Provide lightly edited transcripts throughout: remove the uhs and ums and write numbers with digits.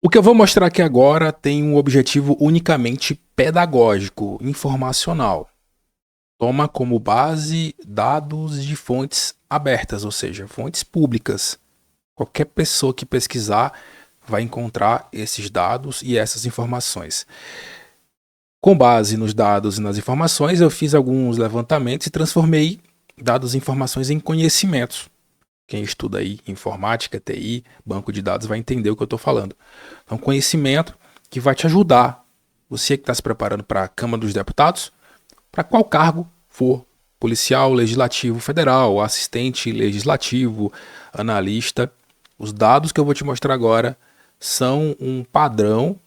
O que eu vou mostrar aqui agora tem um objetivo unicamente pedagógico, informacional. Toma como base dados de fontes abertas, ou seja, fontes públicas. Qualquer pessoa que pesquisar vai encontrar esses dados e essas informações. Com base nos dados e nas informações, eu fiz alguns levantamentos e transformei dados e informações em conhecimentos. Quem estuda aí informática, TI, banco de dados vai entender o que eu estou falando. É um conhecimento que vai te ajudar. Você que está se preparando para a Câmara dos Deputados, para qual cargo for, policial, legislativo, federal, assistente legislativo, analista. Os dados que eu vou te mostrar agora são um padrão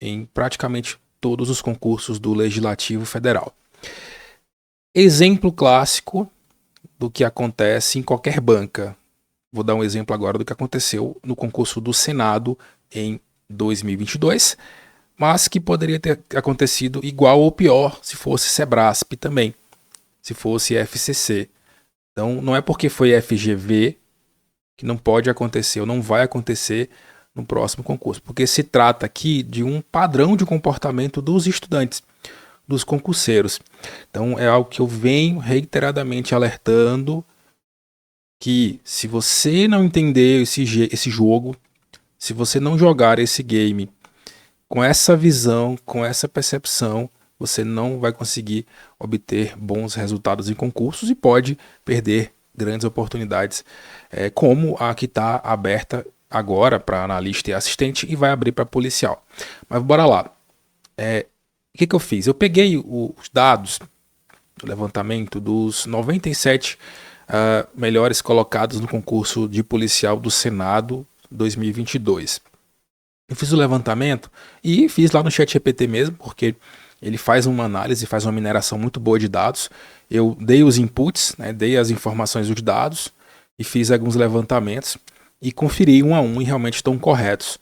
em praticamente todos os concursos do Legislativo Federal. Exemplo clássico do que acontece em qualquer banca. Vou dar um exemplo agora do que aconteceu no concurso do Senado em 2022, mas que poderia ter acontecido igual ou pior se fosse Sebrasp também, se fosse FCC. Então, não é porque foi FGV que não pode acontecer ou não vai acontecer no próximo concurso, porque se trata aqui de um padrão de comportamento dos estudantes, dos concurseiros. Então, é algo que eu venho reiteradamente alertando que se você não entender esse jogo, se você não jogar esse game com essa visão, com essa percepção, você não vai conseguir obter bons resultados em concursos e pode perder grandes oportunidades, como a que está aberta agora para analista e assistente e vai abrir para policial. Mas bora lá. O que eu fiz? Eu peguei os dados do levantamento dos 97 melhores colocados no concurso de policial do Senado 2022. Eu fiz o levantamento e fiz lá no ChatGPT mesmo, porque ele faz uma análise, faz uma mineração muito boa de dados. Eu dei os inputs, né, dei as informações dos dados e fiz alguns levantamentos e conferi um a um e realmente estão corretos,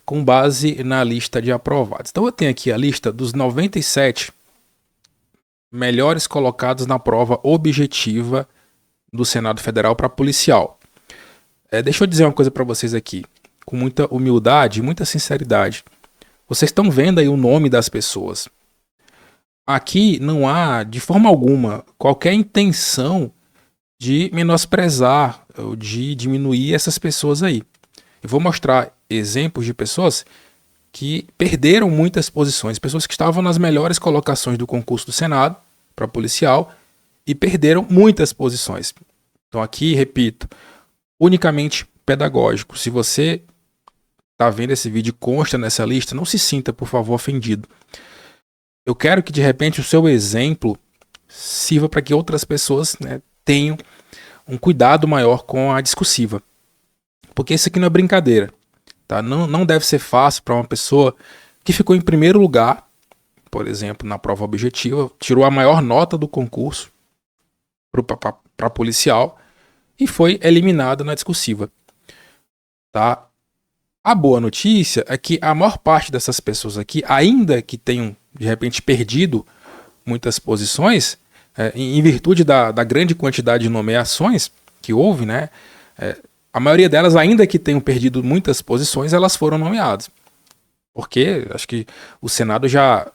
com base na lista de aprovados. Então eu tenho aqui a lista dos 97 melhores colocados na prova objetiva do Senado Federal para policial. Deixa eu dizer uma coisa para vocês aqui, com muita humildade e muita sinceridade. Vocês estão vendo aí o nome das pessoas. Aqui não há, de forma alguma, qualquer intenção de menosprezar ou de diminuir essas pessoas aí. Eu vou mostrar exemplos de pessoas que perderam muitas posições, pessoas que estavam nas melhores colocações do concurso do Senado para policial e perderam muitas posições. Então aqui, repito, unicamente pedagógico. Se você está vendo esse vídeo e consta nessa lista, não se sinta, por favor, ofendido. Eu quero que de repente o seu exemplo sirva para que outras pessoas, né, tenham um cuidado maior com a discursiva. Porque isso aqui não é brincadeira. Tá? Não deve ser fácil para uma pessoa que ficou em primeiro lugar, por exemplo, na prova objetiva, tirou a maior nota do concurso para policial e foi eliminada na discursiva. Tá? A boa notícia é que a maior parte dessas pessoas aqui, ainda que tenham de repente perdido muitas posições, em virtude da grande quantidade de nomeações que houve, né, a maioria delas, ainda que tenham perdido muitas posições, elas foram nomeadas. Porque acho que o Senado já,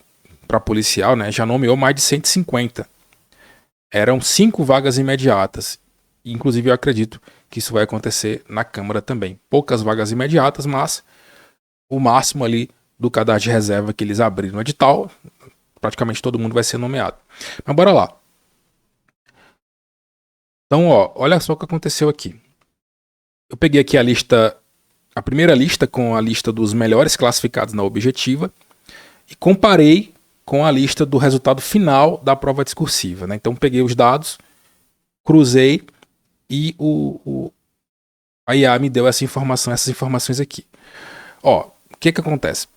para policial, né, já nomeou mais de 150. Eram 5 vagas imediatas. Inclusive eu acredito que isso vai acontecer na Câmara também. Poucas vagas imediatas, mas o máximo ali do cadastro de reserva que eles abriram no edital, praticamente todo mundo vai ser nomeado. Mas bora lá. Então, olha só o que aconteceu aqui. Eu peguei aqui a primeira lista com a lista dos melhores classificados na objetiva e comparei com a lista do resultado final da prova discursiva. Né? Então peguei os dados, cruzei e a IA me deu essas informações aqui. O que acontece?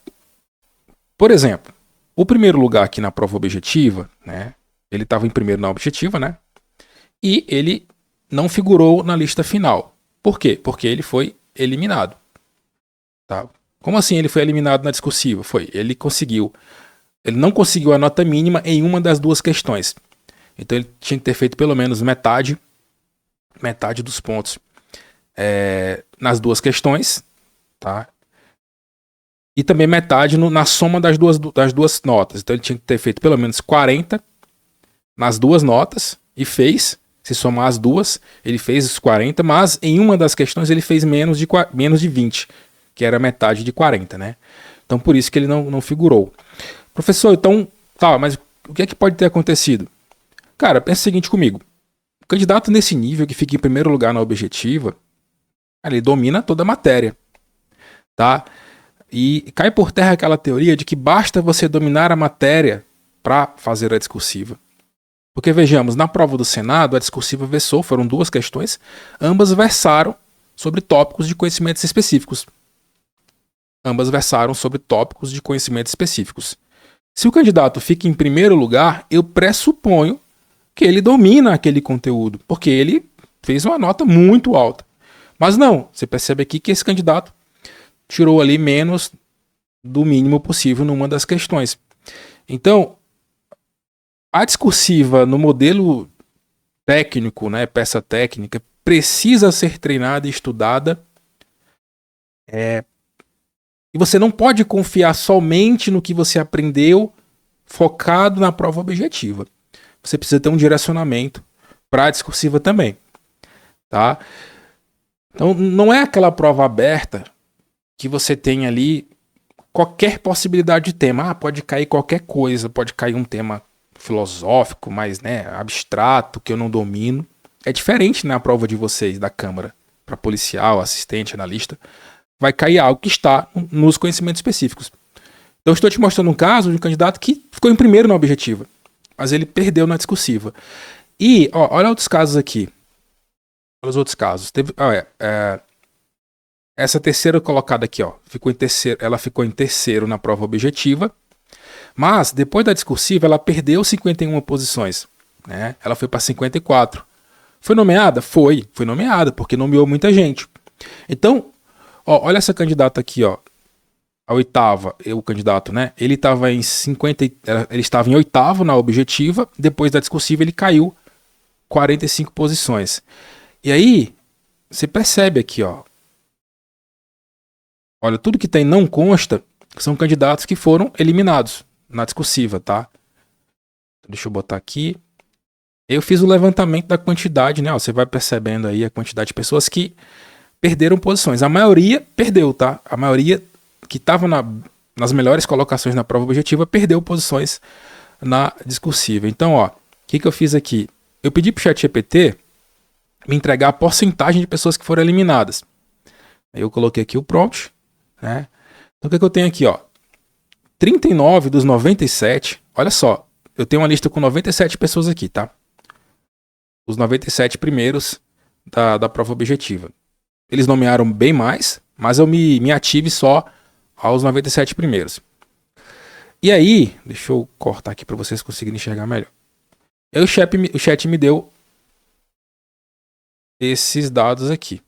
Por exemplo, o primeiro lugar aqui na prova objetiva, né, ele estava em primeiro na objetiva, né, e ele não figurou na lista final. Por quê? Porque ele foi eliminado. Tá? Como assim ele foi eliminado na discursiva? Ele não conseguiu a nota mínima em uma das duas questões. Então ele tinha que ter feito pelo menos metade dos pontos nas duas questões, tá? E também metade na soma das duas notas. Então ele tinha que ter feito pelo menos 40 nas duas notas e fez. Se somar as duas, ele fez os 40, mas em uma das questões ele fez menos de 20, que era metade de 40, né? Então por isso que ele não figurou. Professor, então, tá, mas o que é que pode ter acontecido? Cara, pensa o seguinte comigo. O candidato nesse nível, que fica em primeiro lugar na objetiva, ele domina toda a matéria, tá? E cai por terra aquela teoria de que basta você dominar a matéria para fazer a discursiva. Porque vejamos, na prova do Senado, a discursiva versou, foram duas questões, ambas versaram sobre tópicos de conhecimentos específicos. Ambas versaram sobre tópicos de conhecimentos específicos. Se o candidato fica em primeiro lugar, eu pressuponho que ele domina aquele conteúdo, porque ele fez uma nota muito alta. Mas não, você percebe aqui que esse candidato tirou ali menos do mínimo possível numa das questões. Então, a discursiva no modelo técnico, né, peça técnica, precisa ser treinada e estudada. E você não pode confiar somente no que você aprendeu focado na prova objetiva. Você precisa ter um direcionamento para a discursiva também. Tá? Então, não é aquela prova aberta que você tem ali qualquer possibilidade de tema. Pode cair qualquer coisa, pode cair um tema filosófico, mais, né, abstrato, que eu não domino. É diferente na prova de vocês, da Câmara, para policial, assistente, analista. Vai cair algo que está nos conhecimentos específicos. Então, eu estou te mostrando um caso de um candidato que ficou em primeiro na objetiva, mas ele perdeu na discursiva. E, olha outros casos aqui. Olha os outros casos. Essa terceira colocada aqui, ela ficou em terceiro na prova objetiva, mas depois da discursiva ela perdeu 51 posições, né? Ela foi para 54. Foi nomeada? Foi nomeada, porque nomeou muita gente. Então, olha essa candidata aqui, a oitava, o candidato, né? Ele estava em 50, ele estava em oitavo na objetiva, depois da discursiva ele caiu 45 posições. E aí, você percebe aqui, olha, tudo que tem não consta são candidatos que foram eliminados na discursiva, tá? Deixa eu botar aqui. Eu fiz o levantamento da quantidade, né? Você vai percebendo aí a quantidade de pessoas que perderam posições. A maioria perdeu, tá? A maioria que estava nas melhores colocações na prova objetiva perdeu posições na discursiva. Então, o que eu fiz aqui? Eu pedi para o ChatGPT me entregar a porcentagem de pessoas que foram eliminadas. Eu coloquei aqui o prompt, né? Então, o que eu tenho aqui, 39 dos 97, olha só, eu tenho uma lista com 97 pessoas aqui, tá? Os 97 primeiros da prova objetiva. Eles nomearam bem mais, mas eu me ative só aos 97 primeiros. E aí, deixa eu cortar aqui para vocês conseguirem enxergar melhor. O chat me deu esses dados aqui.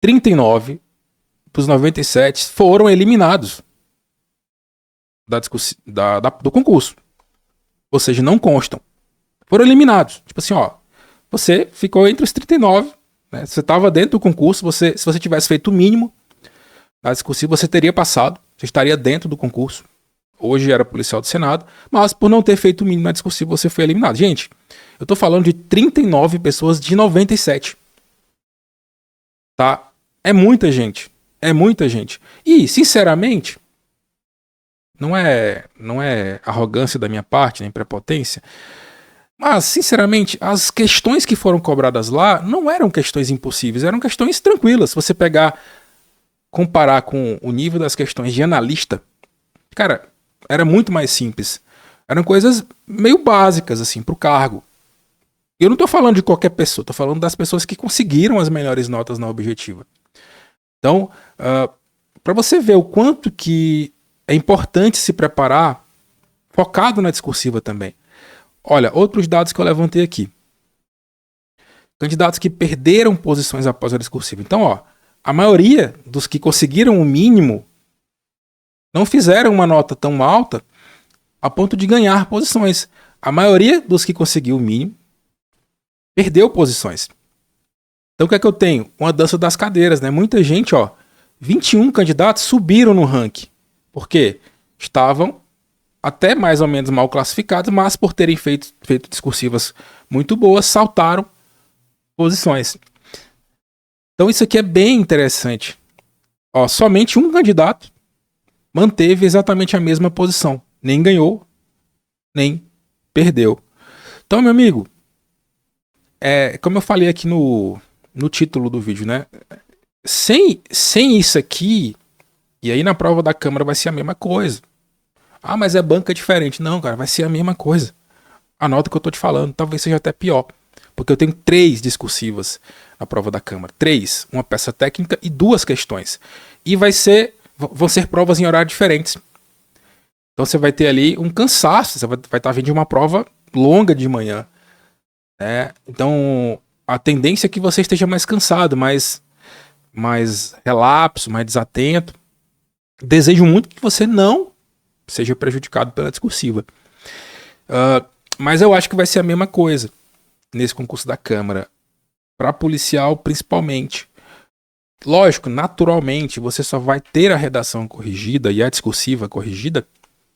39 dos 97 foram eliminados do concurso. Ou seja, não constam. Foram eliminados. Tipo assim, você ficou entre os 39, né? Você estava dentro do concurso, se você tivesse feito o mínimo na discursiva, você teria passado, você estaria dentro do concurso. Hoje era policial do Senado, mas por não ter feito o mínimo na discursiva, você foi eliminado. Gente, eu tô falando de 39 pessoas de 97. Tá? É muita gente. É muita gente. E, sinceramente, não é arrogância da minha parte, nem prepotência, mas, sinceramente, as questões que foram cobradas lá não eram questões impossíveis, eram questões tranquilas. Se você comparar com o nível das questões de analista, cara, era muito mais simples. Eram coisas meio básicas, assim, pro cargo. Eu não tô falando de qualquer pessoa, tô falando das pessoas que conseguiram as melhores notas na objetiva. Então, para você ver o quanto que é importante se preparar focado na discursiva também. Olha, outros dados que eu levantei aqui. Candidatos que perderam posições após a discursiva. Então, a maioria dos que conseguiram o mínimo não fizeram uma nota tão alta a ponto de ganhar posições. A maioria dos que conseguiu o mínimo perdeu posições. Então o que é que eu tenho? Uma dança das cadeiras, né? Muita gente, 21 candidatos subiram no ranking. Por quê? Estavam até mais ou menos mal classificados, mas por terem feito discursivas muito boas, saltaram posições. Então isso aqui é bem interessante. Somente um candidato manteve exatamente a mesma posição. Nem ganhou, nem perdeu. Então, meu amigo, como eu falei aqui no título do vídeo, né? Sem isso aqui, e aí na prova da Câmara vai ser a mesma coisa. Ah, mas é banca diferente. Não, cara, vai ser a mesma coisa. Anota o que eu tô te falando, talvez seja até pior. Porque eu tenho 3 discursivas na prova da Câmara. 3, uma peça técnica e 2 questões. E vão ser provas em horários diferentes. Então você vai ter ali um cansaço, você vai estar vindo de uma prova longa de manhã. Né? Então a tendência é que você esteja mais cansado, mais relapso, mais desatento. Desejo muito que você não seja prejudicado pela discursiva. Mas eu acho que vai ser a mesma coisa nesse concurso da Câmara. Para policial, principalmente. Lógico, naturalmente, você só vai ter a redação corrigida e a discursiva corrigida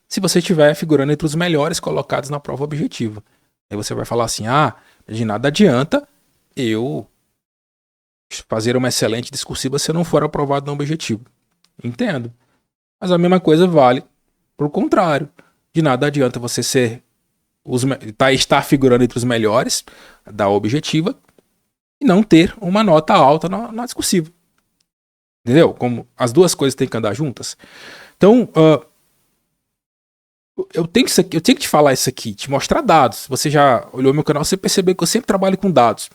se você estiver figurando entre os melhores colocados na prova objetiva. Aí você vai falar assim, de nada adianta eu fazer uma excelente discursiva se eu não for aprovado no objetivo. Entendo. Mas a mesma coisa vale pro contrário. De nada adianta você estar figurando entre os melhores da objetiva e não ter uma nota alta na discursiva. Entendeu? Como as duas coisas têm que andar juntas. Então, eu tenho que te falar isso aqui, te mostrar dados. Você já olhou meu canal, você percebeu que eu sempre trabalho com dados.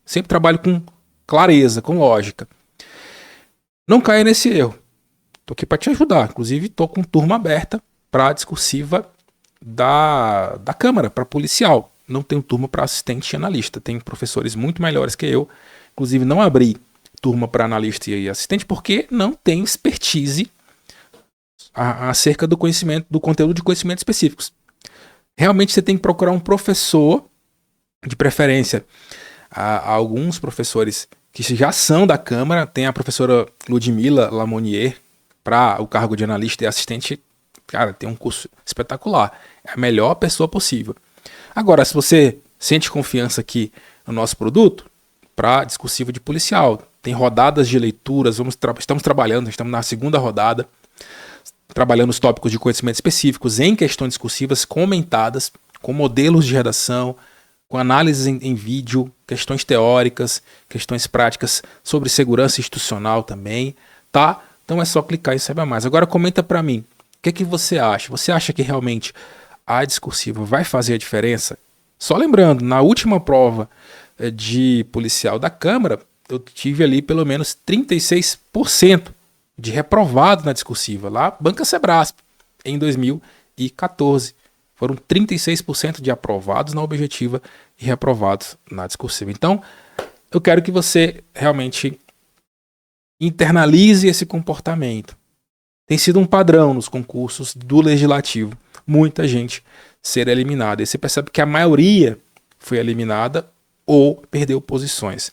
Sempre trabalho com clareza, com lógica. Não caia nesse erro. Tô aqui para te ajudar. Inclusive, tô com turma aberta para discursiva da Câmara, para policial. Não tenho turma para assistente e analista. Tem professores muito melhores que eu. Inclusive, não abri turma para analista e assistente porque não tem expertise acerca do conhecimento, do conteúdo de conhecimentos específicos. Realmente você tem que procurar um professor, de preferência, alguns professores que já são da Câmara. Tem a professora Ludmila Lamonier para o cargo de analista e assistente. Cara, tem um curso espetacular. É a melhor pessoa possível. Agora, se você sente confiança aqui no nosso produto, para discursiva de policial, tem rodadas de leituras, estamos trabalhando, estamos na segunda rodada, trabalhando os tópicos de conhecimentos específicos em questões discursivas comentadas, com modelos de redação, com análises em vídeo, questões teóricas, questões práticas sobre segurança institucional também, tá? Então é só clicar e saiba mais. Agora comenta para mim, o que você acha? Você acha que realmente a discursiva vai fazer a diferença? Só lembrando, na última prova de policial da Câmara, eu tive ali pelo menos 36% de reprovado na discursiva, lá Banca Sebrasp, em 2014. Foram 36% de aprovados na objetiva e reprovados na discursiva. Então, eu quero que você realmente internalize esse comportamento. Tem sido um padrão nos concursos do Legislativo. Muita gente ser eliminada. E você percebe que a maioria foi eliminada ou perdeu posições.